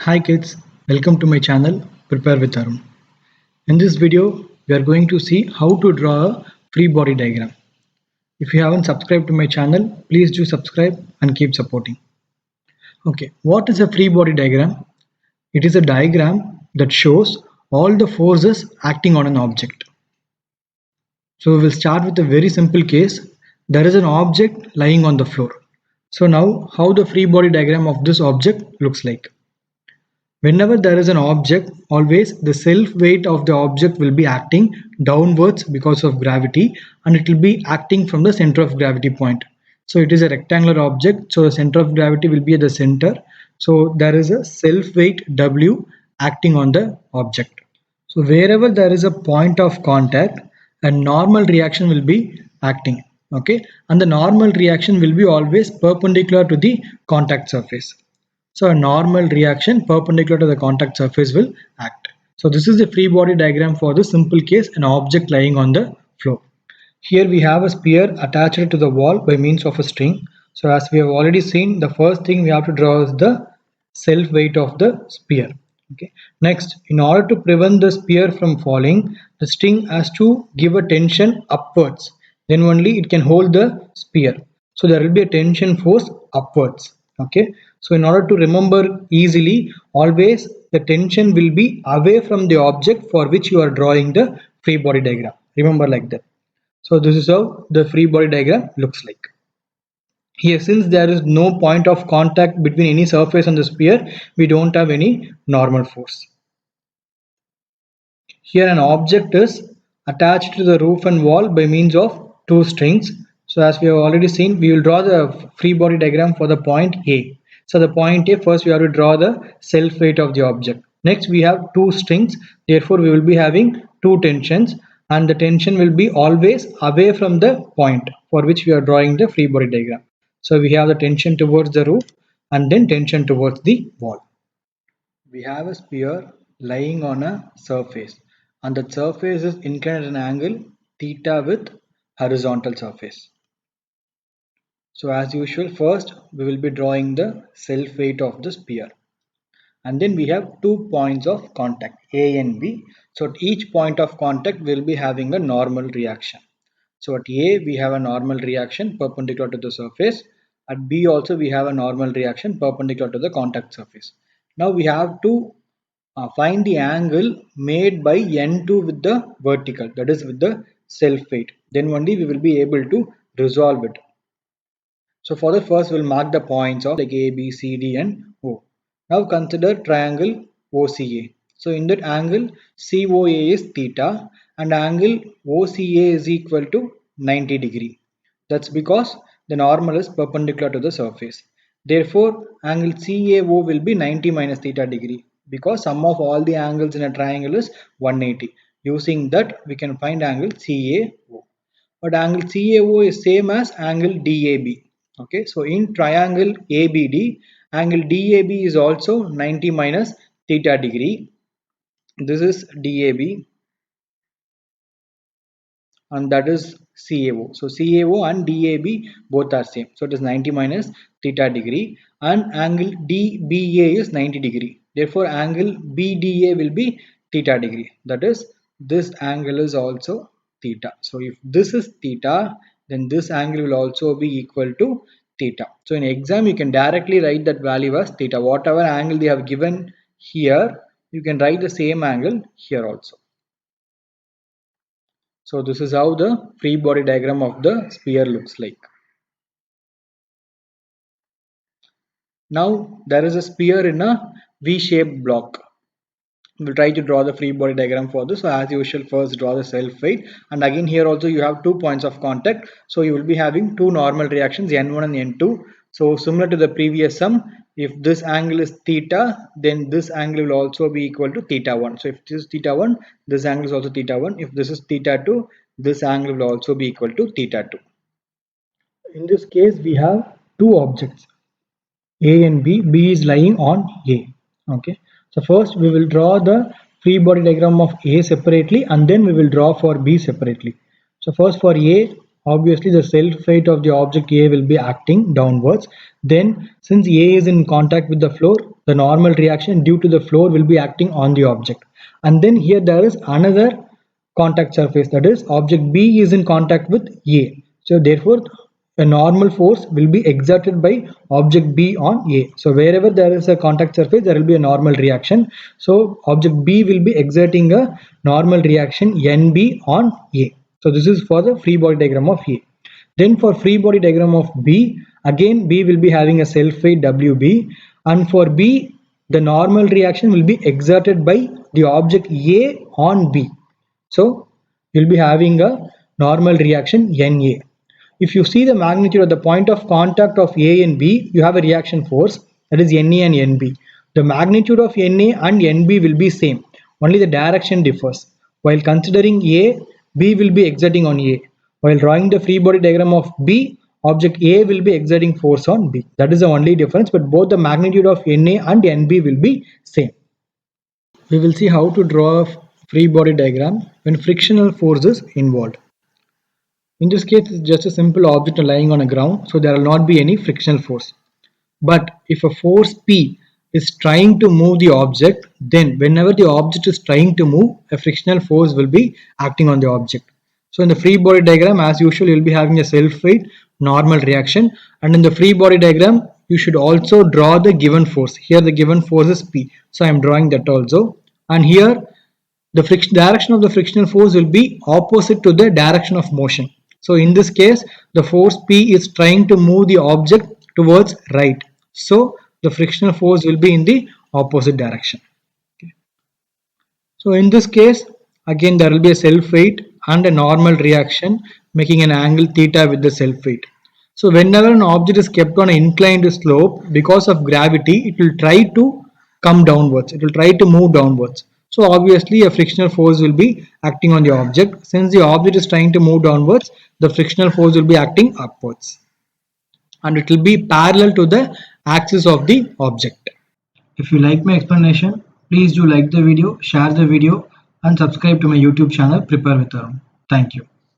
Hi kids, welcome to my channel Prepare with Arun. In this video, we are going to see how to draw a free body diagram. If you haven't subscribed to my channel, please do subscribe and keep supporting. Okay, what is a free body diagram? It is a diagram that shows all the forces acting on an object. So we will start with a very simple case. There is an object lying on the floor. So now how the free body diagram of this object looks like. Whenever there is an object, always the self-weight of the object will be acting downwards because of gravity, and it will be acting from the center of gravity point. So it is a rectangular object, so the center of gravity will be at the center. So there is a self-weight W acting on the object. So wherever there is a point of contact, a normal reaction will be acting. Okay, and the normal reaction will be always perpendicular to the contact surface. So a normal reaction perpendicular to the contact surface will act. So this is the free body diagram for the simple case, an object lying on the floor. Here we have a sphere attached to the wall by means of a string. So as we have already seen, the first thing we have to draw is the self weight of the sphere. Okay. Next, in order to prevent the sphere from falling, the string has to give a tension upwards. Then only it can hold the sphere. So there will be a tension force upwards. Okay. So in order to remember easily, always the tension will be away from the object for which you are drawing the free body diagram. Remember like that. So this is how the free body diagram looks like. Here, since there is no point of contact between any surface and the sphere, we don't have any normal force. Here an object is attached to the roof and wall by means of two strings. So as we have already seen, we will draw the free body diagram for the point A. So the point A, first we have to draw the self weight of the object. Next we have two strings, therefore we will be having two tensions, and the tension will be always away from the point for which we are drawing the free body diagram. So we have the tension towards the roof and then tension towards the wall. We have a sphere lying on a surface, and the surface is inclined at an angle theta with horizontal surface. So as usual, first we will be drawing the self weight of the sphere, and then we have 2 points of contact A and B. So at each point of contact we will be having a normal reaction. So at A we have a normal reaction perpendicular to the surface. At B also we have a normal reaction perpendicular to the contact surface. Now we have to find the angle made by N2 with the vertical, that is with the self weight. Then only we will be able to resolve it. So for the first we'll mark the points of like A, B, C, D and O. Now consider triangle OCA. So in that angle COA is theta and angle OCA is equal to 90 degree. That's because the normal is perpendicular to the surface. Therefore angle CAO will be 90 minus theta degree, because sum of all the angles in a triangle is 180. Using that we can find angle CAO. But angle CAO is same as angle DAB. Okay, so in triangle ABD, angle DAB is also 90 minus theta degree. This is DAB and that is CAO. So CAO and DAB both are same. So it is 90 minus theta degree, and angle DBA is 90 degree. Therefore angle BDA will be theta degree. That is, this angle is also theta. So if this is theta, then this angle will also be equal to theta. So in exam you can directly write that value as theta. Whatever angle they have given here, you can write the same angle here also. So this is how the free body diagram of the sphere looks like. Now there is a sphere in a V-shaped block. We'll try to draw the free body diagram for this. So as usual, first draw the self weight, and again here also you have 2 points of contact. So you will be having two normal reactions, N1 and N2. So similar to the previous sum, if this angle is theta, then this angle will also be equal to theta 1. So if this is theta 1, this angle is also theta 1. If this is theta 2, this angle will also be equal to theta 2. In this case, we have two objects, A and B. B is lying on A. Okay. So first we will draw the free body diagram of A separately, and then we will draw for B separately. So first for A, obviously the self weight of the object A will be acting downwards. Then since A is in contact with the floor the normal reaction due to the flow will be acting on the object. And then here there is another contact surface, that is object B is in contact with A. So therefore a normal force will be exerted by object B on A. So wherever there is a contact surface, there will be a normal reaction. So object B will be exerting a normal reaction NB on A. So this is for the free body diagram of A. Then for free body diagram of B, again B will be having a self weight WB, and for B the normal reaction will be exerted by the object A on B. So you'll be having a normal reaction NA. If you see the magnitude at the point of contact of A and B, you have a reaction force, that is NA and NB. The magnitude of NA and NB will be same, only the direction differs. While considering A, B will be exerting on A. While drawing the free body diagram of B, object A will be exerting force on B. That is the only difference, but both the magnitude of NA and NB will be same. We will see how to draw a free body diagram when frictional force is involved. In this case, it's just a simple object lying on a ground, so there will not be any frictional force. But if a force P is trying to move the object, then whenever the object is trying to move, a frictional force will be acting on the object. So in the free body diagram, as usual, you will be having a self-weight normal reaction, and in the free body diagram, you should also draw the given force. Here the given force is P, so I am drawing that also. And here the direction of the frictional force will be opposite to the direction of motion. So in this case, the force P is trying to move the object towards right. So the frictional force will be in the opposite direction. Okay. So in this case, again there will be a self weight and a normal reaction making an angle theta with the self weight. So whenever an object is kept on an inclined slope, because of gravity, it will try to come downwards. It will try to move downwards. So obviously a frictional force will be acting on the object. Since the object is trying to move downwards, the frictional force will be acting upwards. And it will be parallel to the axis of the object. If you like my explanation, please do like the video, share the video, and subscribe to my YouTube channel Prepare with Arun. Thank you.